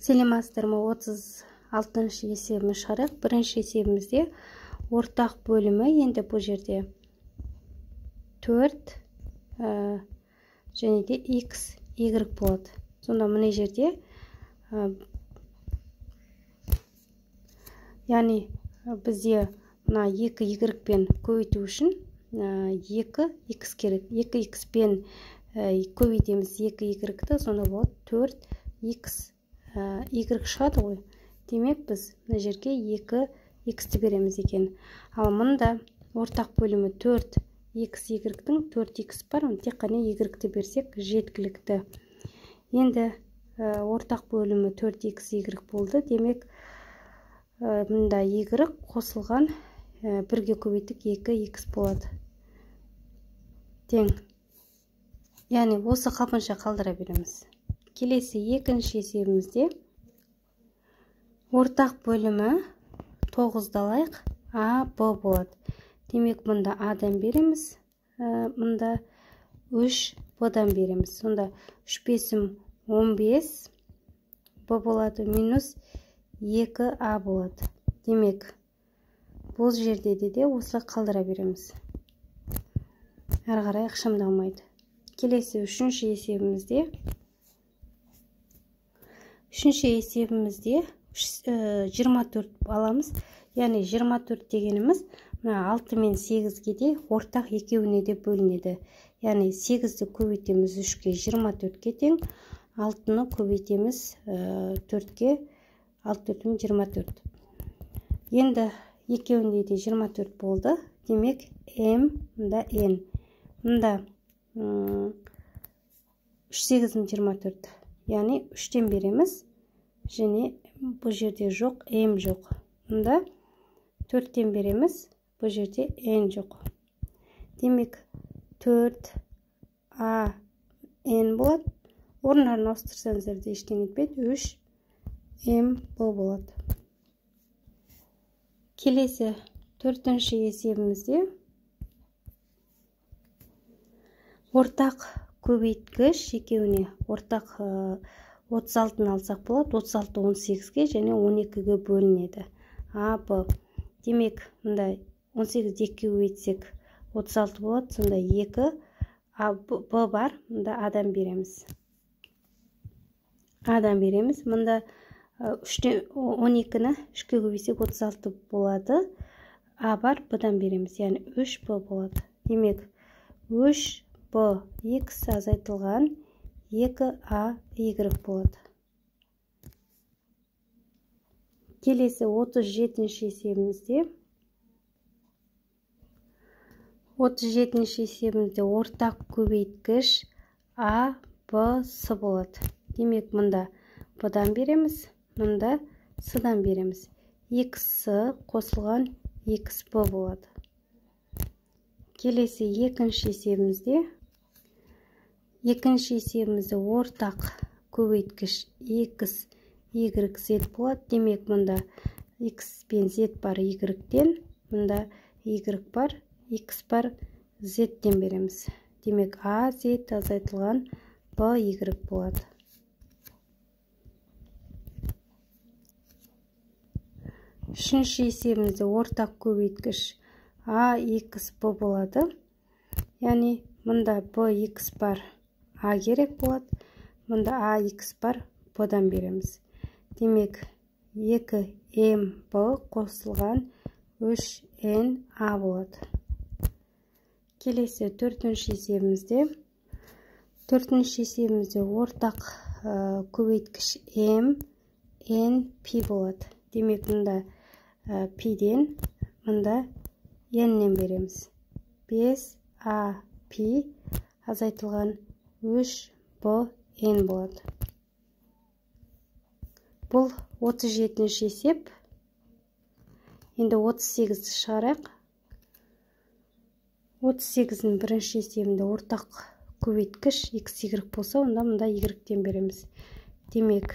Сәлеметсіздер ме? 36-шы есебіміз шығарайық. Бірінші есебімізде ортақ бөлімі, енді бұл жерде 4 және де x, y болады. Сонда мына жерде яғни бізде мына 2y пен көбейту үшін 2x керек. 2x пен көбейтеміз 2y-ті, сонда болады 4x y шығады ғой. Демек біз мына жерге 2x-ті береміз екен. Ал мұнда ортақ бөлімі 4x y-тің 4x бар, тек қана y-ті берсек жеткілікті. Енді ортақ бөлімі 4x y болды. Демек мұнда y қосылған бірге көбейтік 2x болады. Тең. Яғни осы қалпынша қалдыра береміз. Келесі екінші есебімізде ортақ бөлімі 9-ды алайық, а, б болады. Демек мұнда а-дан береміз, мұнда 3 б-дан береміз. Сонда 3 5 15 б болады, минус 2а болады. Демек бұл жерде де осылай қалдыра береміз. Әрі қарай ықшамдалмайды. Келесі үшінші есебімізде 24 аламыз. Яғни 24 дегеніміз 6 мен 8-ге де ортақ екеуіне де бөлінеді. Яғни 8-ді көбейтеміз 3-ге 24-ге тең, 6-ны көбейтеміз 4-ге, 6 4 24. Енді екеуінде де 24 болды. Демек m мұнда n. Мұнда 3 8 24. Яғни 3-тен береміз, және бұл жерде жоқ, m жоқ. Мұнда 4-тен береміз, бұл жерде n жоқ. Демек 4a n болады. Орындарын ауыстырсаңыздар да ештеңе етпейді, 3m болады. Келесі төртінші есебімізде ортақ көбейткіш екеуіне ортақ 36-ны алсақ болады, 36 18-ге және 12-ге бөлінеді. А, Б. Демек, мұнда 18-ді 2-ге көбейтсек 36 болады, сонда 2, а, Б бар, мұнда А-дан береміз. А-дан береміз, мұнда 12-ні 3-ге көбейтсек 36 болады, А бар, Б-дан береміз, яғни 3Б болады. Демек, 3Б x азайтылған 2a y болады. Келесі 37-ші есебімізде ортақ көбейткіш а, б, с болады. Демек, мұнда б-дан береміз, мұнда с-дан береміз. x қосылған xb болады. Келесі екінші есебімізде ортақ көбейткіш x, y, z болады. Демек, мұнда x пен z бар y-тен, мұнда y бар, x бар, z-тен береміз. Демек, a, z азайтылған b, y болады. Үшінші есебімізде ортақ көбейткіш a, x, b болады. Яғни, мұнда b, x бар, a керек болады. Мұнда a, x бар, b-дан береміз. Демек, 2m, b қосылған 3n, a болады. Келесі төртінші есебімізде ортақ көбейткіш m, n, p болады. Демек, мұнда p-ден, мұнда n-нен береміз. 5a, p азайтылған 3b, n болады. Бұл 37-ші есеп. Енді 38-ді шығарайық. 38-дің бірінші есебінде ортақ көбейткіш x, y болса, онда мұнда y-тен береміз. Демек,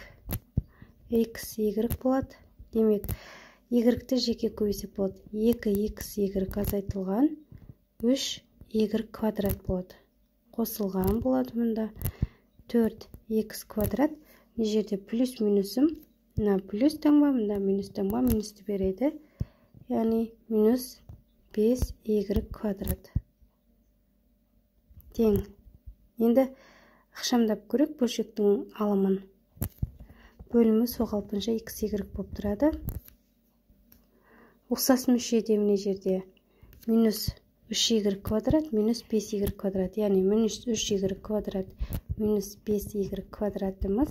x, y болады. Демек, y-ті жеке көбейсек болады. 2x, y азайтылған 3y квадрат болады. Қосылған болады мұнда. 4x квадрат мына жерде плюс минусым, мына плюс таңба, мында минус таңба, минусты береді. Яғни минус 5y квадрат. Тең. Енді ықшамдап көрек бөлшектің алымын. Бөлімі сол қалпынша xy болып тұрады. Ұқсас мүшеде мына жерде минус 3y квадрат минус 5y квадрат. Яғни минус 3y квадрат минус 5y квадратымыз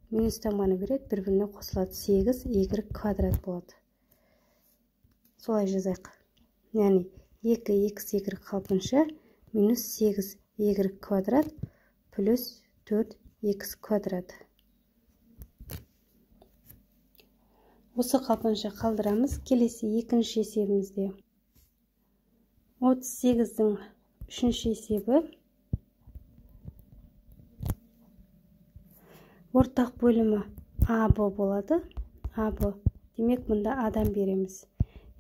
минус таңбаны береді, бір-біріне қосылады. 8y квадрат болады. Солай жазайық. Яғни 2xy қалпынша минус 8y квадрат плюс 4x квадрат. Осы қалпынша қалдырамыз. Келесі екінші есебімізде 38-дің үшінші есебі ортақ бөлімі АБ болады. АБ. Демек, мұнда адан береміз.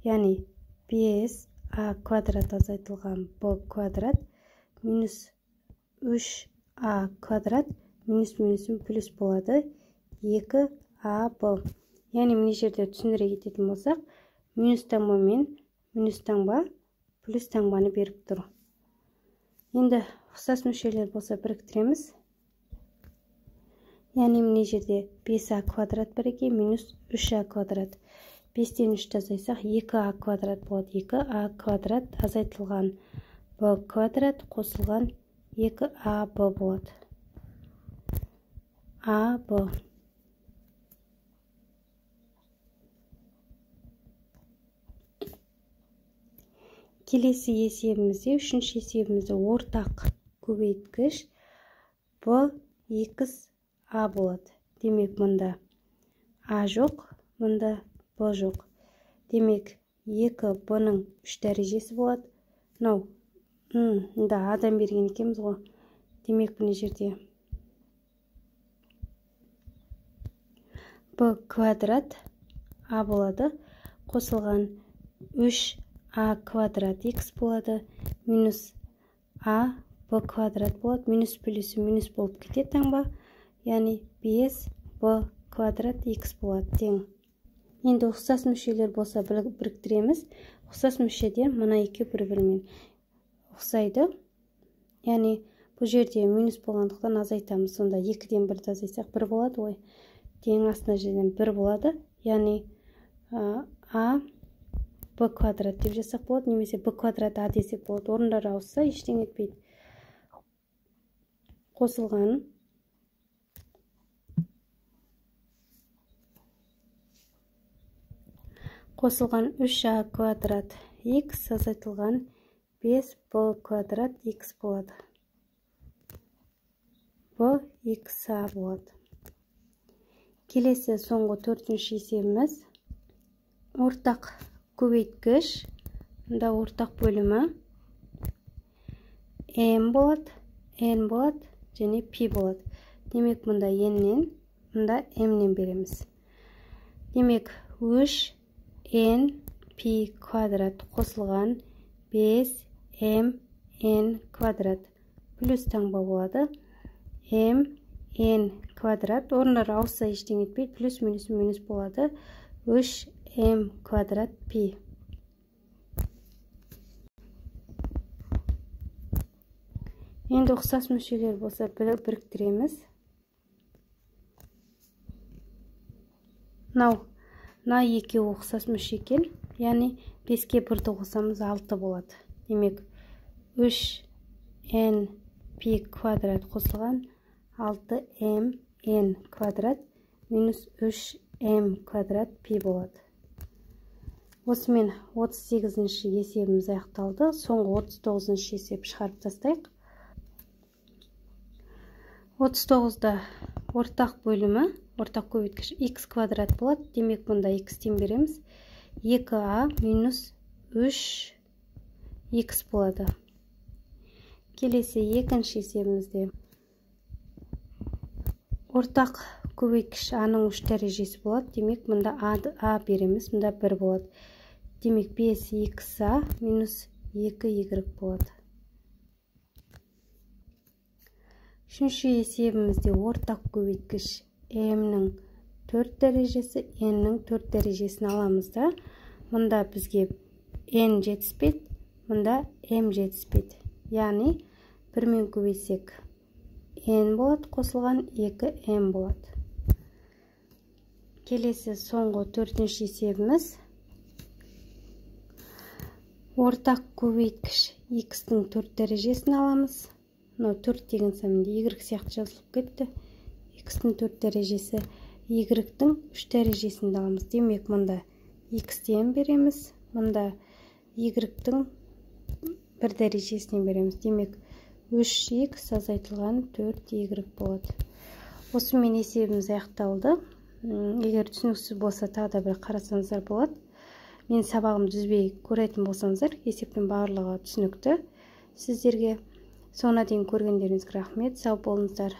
Яғни 5а квадрат азайтылған b квадрат минус 3а квадрат минус-минусым плюс болады. 2аб. Яғни мына жерде түсіндіре кететін болсақ, минус таңба мен минус таңба плюс таңбаны беріп тұр. Енді ұқсас мүшелер болса біріктіреміз. Яғни мына жерде 5а квадрат бірге минус 3а квадрат. 5-тен 3-ті азайсақ 2а квадрат болады. 2а квадрат азайтылған b квадрат қосылған 2аб болады. аб. Келесі есебімізде, үшінші есебімізде ортақ көбейткіш b2a болады. Демек, мұнда a жоқ, мұнда b жоқ. Демек, 2b-ның 3 дәрежесі болады. Мұнда адан берген екенбіз ғой. Демек, бұны жерде b квадрат a болады. Қосылған 3а квадрат x болады. Минус а b квадрат болады. Минус плюсы минус болып кетеді таңба. Яғни 5b квадрат x болады. Тең. Енді ұқсас мүшелер болса біріктіреміз. Ұқсас мүшеде мұна екі бір-бірімен ұқсайды. Яғни бұл жерде минус болғандықтан азайтамыз. Сонда 2-ден 1-ді азайтсақ 1 болады ғой. Тең астына жерден 1 болады. Яғни а b квадрат деп жасақ болады. Немесе b квадрат а десек болады. Орындар ауысса ештеңе етпейді. Қосылған қосылған 3а квадрат x азайтылған 5b квадрат x болады. b xa болады. Келесі соңғы төртінші есебіміз ортақ көбейткіш. Мұнда ортақ бөлімі n болады және p болады. Демек, мұнда n-нен, мұнда m-нен береміз. Демек, 3np квадрат қосылған 5mn квадрат плюс таңба болады. mn квадрат. Орындар ауысса ештеңе етпейді. Плюс минус минус болады. 3m квадрат p. Енді ұқсас мүшелер болса біріктіреміз. Мына екеуі ұқсас мүше екен. Яғни 5-ке 1-ді қосамыз 6 болады. Демек, 3np квадрат қосылған 6mn квадрат минус 3m квадрат p болады. Осымен 38-ші есебіміз аяқталды. Соңғы 39-ші есеп шығарып тастайық. 39-да ортақ бөлімі, ортақ көбейткіш x квадрат болады. Демек, бұнда x-тен береміз. 2a минус 3x болады. Келесі екінші есебімізде ортақ көбейткіш a-ның 3 дәрежесі болады. Демек, мұнда a береміз. Мұнда 1 болады. Демек, 5xa минус 2y болады. Үшінші есебімізде ортақ көбейткіш m-нің 4 дәрежесі, n-нің 4 дәрежесін аламыз да. Мұнда бізге n жетіспейді, мұнда m жетіспейді. Яғни 1-мен көбейтсек n болады, қосылған 2m болады. Келесі соңғы 4-ші есебіміз. Ортақ көбейткіш x-тің 4 дәрежесін аламыз. 4 деген сәнде y сияқты жазылып кетті. X-тің 4 дәрежесі, y-тің 3 дәрежесін аламыз. Демек, мұнда x-тен береміз, мұнда y-тің 1 дәрежесінен береміз. Демек, 3x азайтылған 4y болады. Осымен есебіміз аяқталды. Егер түсініксіз болса, тағы да бір қарасаңыздар болады. Мен сабағымды үзбей көретін болсаңыздар, есептің барлығы түсінікті сіздерге. Соңына дейін көргендеріңізге рахмет. Сау болыңыздар.